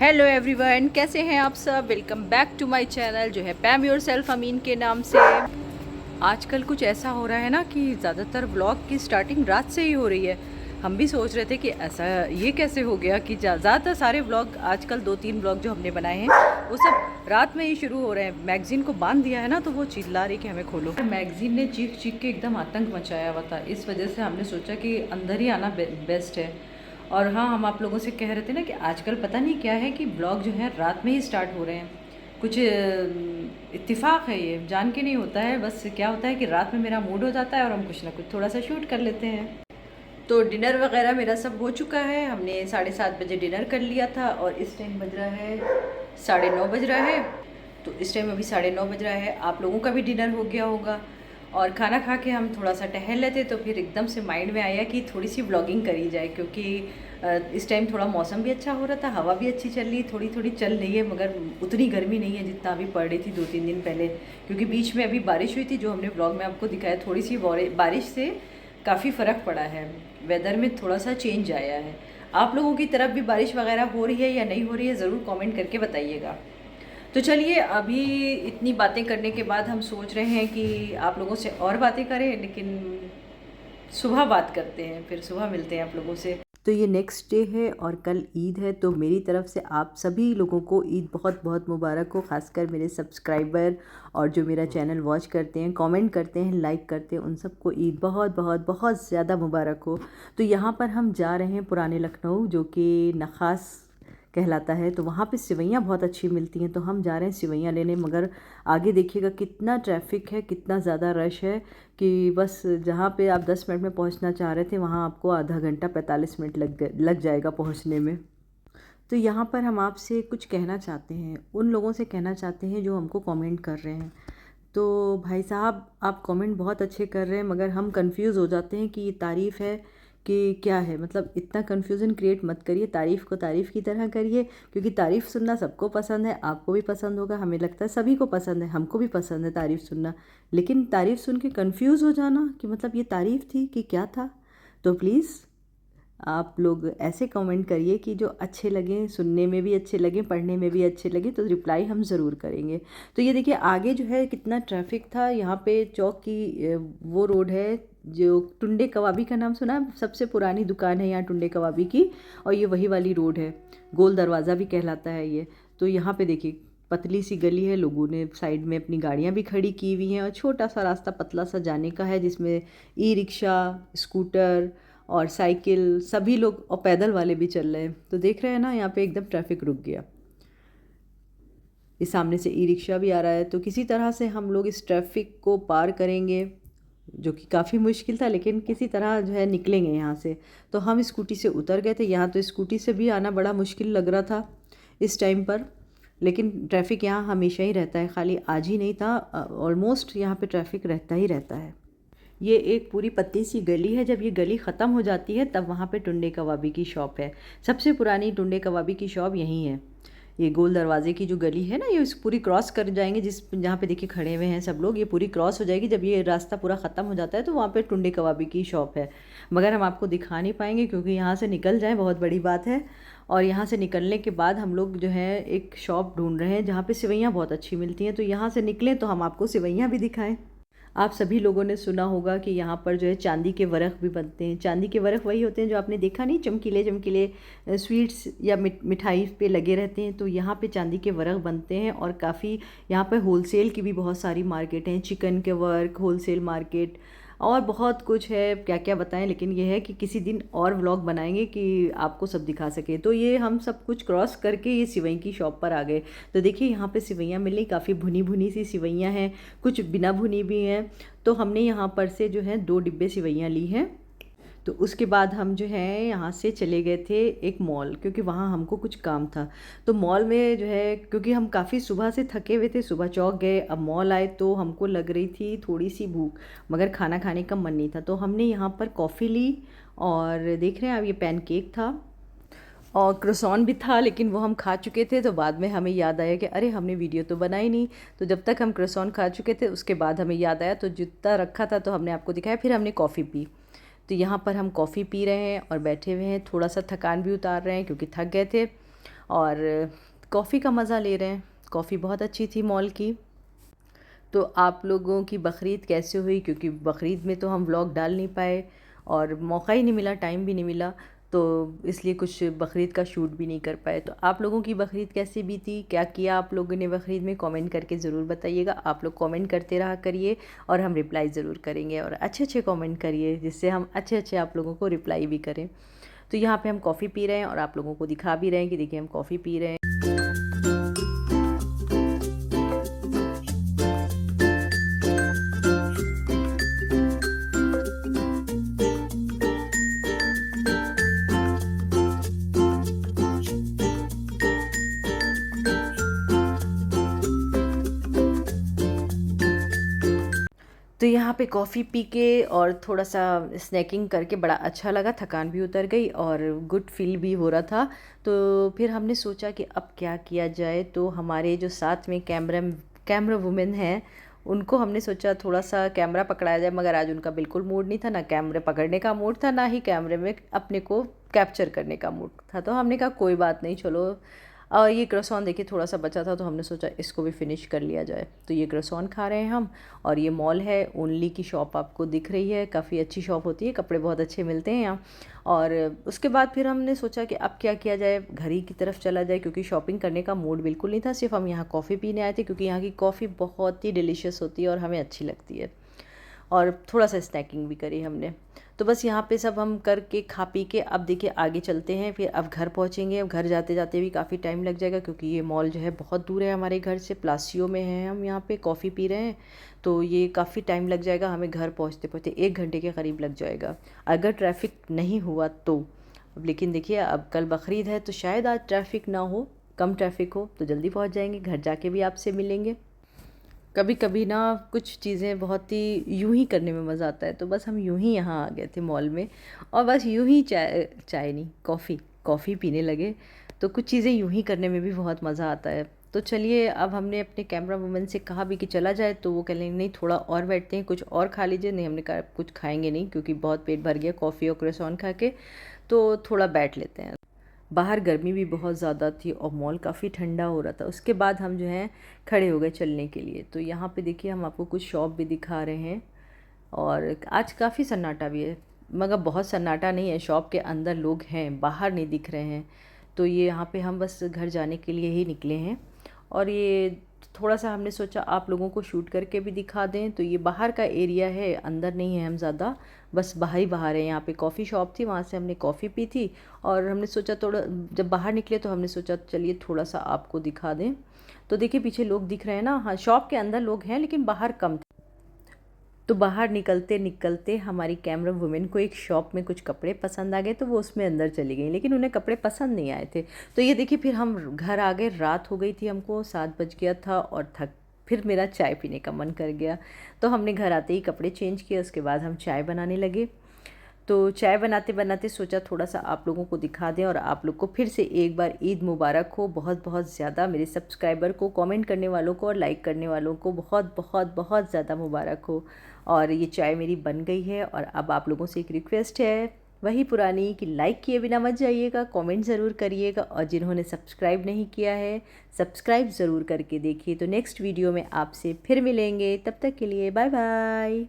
Hello everyone, कैसे हैं आप सब। Welcome back to my channel जो है पैम योर सेल्फ अमीन के नाम से। आजकल कुछ ऐसा हो रहा है ना कि ज़्यादातर व्लॉग की स्टार्टिंग रात से ही हो रही है। हम भी सोच रहे थे कि ऐसा ये कैसे हो गया कि ज़्यादातर सारे व्लॉग आजकल 2-3 व्लॉग जो हमने बनाए हैं वो सब रात में ही शुरू हो रहे हैं। मैगज़ीन को बांध दिया है ना, तो वो चिल्ला रही कि हमें खोलो। मैगज़ीन ने चीख चीख के एकदम आतंक मचाया हुआ था। इस वजह से हमने सोचा कि अंदर ही आना बेस्ट है। और हाँ, हम आप लोगों से कह रहे थे ना कि आजकल पता नहीं क्या है कि ब्लॉग जो है रात में ही स्टार्ट हो रहे हैं। कुछ इत्तेफाक है, ये जान के नहीं होता है। बस क्या होता है कि रात में मेरा मूड हो जाता है और हम कुछ ना कुछ थोड़ा सा शूट कर लेते हैं। तो डिनर वगैरह मेरा सब हो चुका है। हमने 7:30 बजे डिनर कर लिया था और इस टाइम बज रहा है 9:30 बज रहा है। तो इस टाइम अभी 9:30 बज रहा है। आप लोगों का भी डिनर हो गया होगा। और खाना खा के हम थोड़ा सा टहल लेते, तो फिर एकदम से माइंड में आया कि थोड़ी सी व्लॉगिंग करी जाए, क्योंकि इस टाइम थोड़ा मौसम भी अच्छा हो रहा था, हवा भी अच्छी चल रही, थोड़ी थोड़ी चल रही है, मगर उतनी गर्मी नहीं है जितना अभी पड़ रही थी 2-3 दिन पहले। क्योंकि बीच में अभी बारिश हुई थी, जो हमने व्लॉग में आपको दिखाया। थोड़ी सी बारिश से काफ़ी फ़र्क पड़ा है, वेदर में थोड़ा सा चेंज आया है। आप लोगों की तरफ भी बारिश वगैरह हो रही है या नहीं हो रही है, ज़रूर कमेंट करके बताइएगा। तो चलिए, अभी इतनी बातें करने के बाद हम सोच रहे हैं कि आप लोगों से और बातें करें, लेकिन सुबह बात करते हैं, फिर सुबह मिलते हैं आप लोगों से। तो ये नेक्स्ट डे है और कल ईद है। तो मेरी तरफ से आप सभी लोगों को ईद बहुत बहुत मुबारक हो। ख़ासकर मेरे सब्सक्राइबर और जो मेरा चैनल वॉच करते हैं, कमेंट करते हैं, लाइक करते हैं, उन सबको ईद बहुत बहुत बहुत ज़्यादा मुबारक हो। तो यहाँ पर हम जा रहे हैं पुराने लखनऊ, जो कि नखास कहलाता है। तो वहाँ पे सिवैयाँ बहुत अच्छी मिलती हैं, तो हम जा रहे हैं सिवैयाँ लेने। मगर आगे देखिएगा कितना ट्रैफिक है, कितना ज़्यादा रश है कि बस जहाँ पे आप 10 मिनट में पहुँचना चाह रहे थे, वहाँ आपको आधा घंटा 45 मिनट लग जाएगा पहुँचने में। तो यहाँ पर हम आपसे कुछ कहना चाहते हैं, उन लोगों से कहना चाहते हैं जो हमको कमेंट कर रहे हैं। तो भाई साहब, आप कमेंट बहुत अच्छे कर रहे हैं, मगर हम कंफ्यूज हो जाते हैं कि ये तारीफ़ है कि क्या है। मतलब इतना कन्फ्यूज़न क्रिएट मत करिए, तारीफ़ को तारीफ़ की तरह करिए। क्योंकि तारीफ़ सुनना सबको पसंद है, आपको भी पसंद होगा, हमें लगता है सभी को पसंद है, हमको भी पसंद है तारीफ़ सुनना। लेकिन तारीफ़ सुन के कन्फ्यूज़ हो जाना कि मतलब ये तारीफ़ थी कि क्या था। तो प्लीज़ आप लोग ऐसे कमेंट करिए कि जो अच्छे लगें, सुनने में भी अच्छे लगें, पढ़ने में भी अच्छे लगें, तो रिप्लाई हम ज़रूर करेंगे। तो ये देखिए आगे जो है कितना ट्रैफिक था। यहाँ पे चौक की वो रोड है जो टुंडे कबाबी का नाम सुना है? सबसे पुरानी दुकान है यहाँ टुंडे कबाबी की, और ये वही वाली रोड है। गोल दरवाज़ा भी कहलाता है ये। तो यहाँ पे देखिए पतली सी गली है, लोगों ने साइड में अपनी गाड़ियाँ भी खड़ी की हुई हैं, और छोटा सा रास्ता पतला सा जाने का है, जिसमें ई रिक्शा, स्कूटर और साइकिल सभी लोग, और पैदल वाले भी चल रहे हैं। तो देख रहे हैं ना, यहाँ पे एकदम ट्रैफिक रुक गया। इस सामने से ई रिक्शा भी आ रहा है। तो किसी तरह से हम लोग इस ट्रैफिक को पार करेंगे, जो कि काफ़ी मुश्किल था, लेकिन किसी तरह जो है निकलेंगे यहाँ से। तो हम स्कूटी से उतर गए थे। यहाँ तो स्कूटी से भी आना बड़ा मुश्किल लग रहा था इस टाइम पर, लेकिन ट्रैफिक यहाँ हमेशा ही रहता है, खाली आज ही नहीं था, ऑलमोस्ट यहाँ पे ट्रैफिक रहता ही रहता है। ये एक पूरी पतली सी गली है। जब ये गली ख़त्म हो जाती है, तब वहाँ पे टुंडे कबाबी की शॉप है। सबसे पुरानी टुंडे कबाबी की शॉप यहीं है। ये गोल दरवाजे की जो गली है ना, ये इस पूरी क्रॉस कर जाएंगे, जिस जहाँ पे देखिए खड़े हुए हैं सब लोग, ये पूरी क्रॉस हो जाएगी। जब ये रास्ता पूरा ख़त्म हो जाता है, तो वहाँ पे टुंडे कबाबी की शॉप है। मगर हम आपको दिखा नहीं पाएंगे, क्योंकि यहाँ से निकल जाए बहुत बड़ी बात है। और यहाँ से निकलने के बाद हम लोग जो है एक शॉप ढूंढ रहे हैं जहाँ पे सिवैयाँ बहुत अच्छी मिलती हैं। तो यहाँ से निकलें तो हम आपको सिवैयाँ भी दिखाएं। आप सभी लोगों ने सुना होगा कि यहाँ पर जो है चांदी के वरख भी बनते हैं। चांदी के वरख वही होते हैं जो आपने देखा नहीं, चमकीले चमकीले स्वीट्स या मिठाई पे लगे रहते हैं। तो यहाँ पे चांदी के वरख बनते हैं, और काफ़ी यहाँ पर होलसेल की भी बहुत सारी मार्केट हैं। चिकन के वर्क होलसेल मार्केट, और बहुत कुछ है, क्या क्या बताएं। लेकिन ये है कि किसी दिन और व्लॉग बनाएंगे कि आपको सब दिखा सके। तो ये हम सब कुछ क्रॉस करके ये सिवई की शॉप पर आ गए। तो देखिए यहाँ पे सिवैयाँ मिल रही, काफ़ी भुनी भुनी सी सिवैयाँ हैं, कुछ बिना भुनी भी हैं। तो हमने यहाँ पर से जो है 2 डिब्बे सिवैयाँ ली हैं। तो उसके बाद हम जो है यहाँ से चले गए थे एक मॉल, क्योंकि वहाँ हमको कुछ काम था। तो मॉल में जो है, क्योंकि हम काफ़ी सुबह से थके हुए थे, सुबह चौक गए, अब मॉल आए, तो हमको लग रही थी थोड़ी सी भूख, मगर खाना खाने का मन नहीं था। तो हमने यहाँ पर कॉफ़ी ली, और देख रहे हैं अब ये पैनकेक था और क्रोसॉन भी था, लेकिन वो हम खा चुके थे। तो बाद में हमें याद आया कि अरे हमने वीडियो तो बनाई नहीं। तो जब तक हम क्रोसॉन खा चुके थे, उसके बाद हमें याद आया, तो जितना रखा था तो हमने आपको दिखाया। फिर हमने कॉफ़ी पी। तो यहाँ पर हम कॉफ़ी पी रहे हैं और बैठे हुए हैं, थोड़ा सा थकान भी उतार रहे हैं क्योंकि थक गए थे। और कॉफ़ी का मज़ा ले रहे हैं। कॉफ़ी बहुत अच्छी थी मॉल की। तो आप लोगों की बकरीद कैसे हुई, क्योंकि बकरीद में तो हम व्लॉग डाल नहीं पाए और मौका ही नहीं मिला, टाइम भी नहीं मिला, तो इसलिए कुछ बकरीद का शूट भी नहीं कर पाए। तो आप लोगों की बकरीद कैसे बीती, क्या किया आप लोगों ने बकरीद में, कमेंट करके ज़रूर बताइएगा। आप लोग कमेंट करते रहा करिए और हम रिप्लाई ज़रूर करेंगे, और अच्छे अच्छे कमेंट करिए जिससे हम अच्छे अच्छे आप लोगों को रिप्लाई भी करें। तो यहाँ पे हम कॉफ़ी पी रहे हैं और आप लोगों को दिखा भी रहे हैं कि देखिए हम कॉफ़ी पी रहे हैं। तो यहाँ पे कॉफ़ी पी के और थोड़ा सा स्नैकिंग करके बड़ा अच्छा लगा, थकान भी उतर गई और गुड फील भी हो रहा था। तो फिर हमने सोचा कि अब क्या किया जाए, तो हमारे जो साथ में कैमरा वुमेन हैं, उनको हमने सोचा थोड़ा सा कैमरा पकड़ाया जाए, मगर आज उनका बिल्कुल मूड नहीं था, ना कैमरे पकड़ने का मूड था, ना ही कैमरे में अपने को कैप्चर करने का मूड था। तो हमने कहा कोई बात नहीं, चलो और ये क्रॉसॉन देखिए थोड़ा सा बचा था, तो हमने सोचा इसको भी फिनिश कर लिया जाए। तो ये क्रॉसॉन खा रहे हैं हम। और ये मॉल है, ओनली की शॉप आपको दिख रही है, काफ़ी अच्छी शॉप होती है, कपड़े बहुत अच्छे मिलते हैं यहाँ। और उसके बाद फिर हमने सोचा कि अब क्या किया जाए, घर ही की तरफ चला जाए, क्योंकि शॉपिंग करने का मूड बिल्कुल नहीं था। सिर्फ हम यहाँ कॉफ़ी पीने आए थे, क्योंकि यहाँ की कॉफ़ी बहुत ही डिलीशियस होती है और हमें अच्छी लगती है। और थोड़ा सा स्नैकिंग भी करी हमने। तो बस यहाँ पे सब हम करके खा पी के अब देखिए आगे चलते हैं। फिर अब घर पहुँचेंगे। अब घर जाते जाते भी काफ़ी टाइम लग जाएगा, क्योंकि ये मॉल जो है बहुत दूर है हमारे घर से, प्लासियो में है। हम यहाँ पे कॉफ़ी पी रहे हैं, तो ये काफ़ी टाइम लग जाएगा हमें, घर पहुँचते पहुँचते 1 घंटे के करीब लग जाएगा, अगर ट्रैफिक नहीं हुआ तो। अब लेकिन देखिए अब कल बकरीद है, तो शायद आज ट्रैफिक ना हो, कम ट्रैफिक हो, तो जल्दी पहुँच जाएंगे। घर जाके भी आपसे मिलेंगे। कभी कभी ना कुछ चीज़ें बहुत ही यूं ही करने में मज़ा आता है, तो बस हम यूं ही यहाँ आ गए थे मॉल में, और बस यूं ही चाय चाय नहीं, कॉफ़ी पीने लगे। तो कुछ चीज़ें यूं ही करने में भी बहुत मज़ा आता है। तो चलिए, अब हमने अपने कैमरा वुमन से कहा भी कि चला जाए, तो वो कह रहे नहीं थोड़ा और बैठते हैं, कुछ और खा लीजिए। नहीं, हमने कहा कुछ खाएंगे नहीं, क्योंकि बहुत पेट भर गया कॉफ़ी और क्रोसॉन खा के, तो थोड़ा बैठ लेते हैं। बाहर गर्मी भी बहुत ज़्यादा थी और मॉल काफ़ी ठंडा हो रहा था। उसके बाद हम जो हैं खड़े हो गए चलने के लिए। तो यहाँ पे देखिए हम आपको कुछ शॉप भी दिखा रहे हैं, और आज काफ़ी सन्नाटा भी है, मगर बहुत सन्नाटा नहीं है, शॉप के अंदर लोग हैं, बाहर नहीं दिख रहे हैं। तो ये यहाँ पे हम बस घर जाने के लिए ही निकले हैं, और ये थोड़ा सा हमने सोचा आप लोगों को शूट करके भी दिखा दें। तो ये बाहर का एरिया है, अंदर नहीं है हम ज़्यादा, बस बाहर ही बाहर है। यहाँ पे कॉफ़ी शॉप थी, वहाँ से हमने कॉफ़ी पी थी, और हमने सोचा थोड़ा, जब बाहर निकले तो हमने सोचा चलिए थोड़ा सा आपको दिखा दें। तो देखिए पीछे लोग दिख रहे हैं ना, हाँ शॉप के अंदर लोग हैं लेकिन बाहर कम। तो बाहर निकलते निकलते हमारी कैमरा वुमेन को एक शॉप में कुछ कपड़े पसंद आ गए, तो वो उसमें अंदर चली गई, लेकिन उन्हें कपड़े पसंद नहीं आए थे। तो ये देखिए फिर हम घर आ गए, रात हो गई थी, हमको 7 बज गया था, और फिर मेरा चाय पीने का मन कर गया। तो हमने घर आते ही कपड़े चेंज किए, उसके बाद हम चाय बनाने लगे। तो चाय बनाते बनाते सोचा थोड़ा सा आप लोगों को दिखा दें, और आप लोग को फिर से एक बार ईद मुबारक हो बहुत बहुत ज़्यादा। मेरे सब्सक्राइबर को, कमेंट करने वालों को और लाइक करने वालों को बहुत बहुत बहुत ज़्यादा मुबारक हो। और ये चाय मेरी बन गई है, और अब आप लोगों से एक रिक्वेस्ट है, वही पुरानी, कि लाइक किए बिना मत जाइएगा, कमेंट ज़रूर करिएगा, और जिन्होंने सब्सक्राइब नहीं किया है सब्सक्राइब ज़रूर करके देखिए। तो नेक्स्ट वीडियो में आपसे फिर मिलेंगे, तब तक के लिए बाय बाय।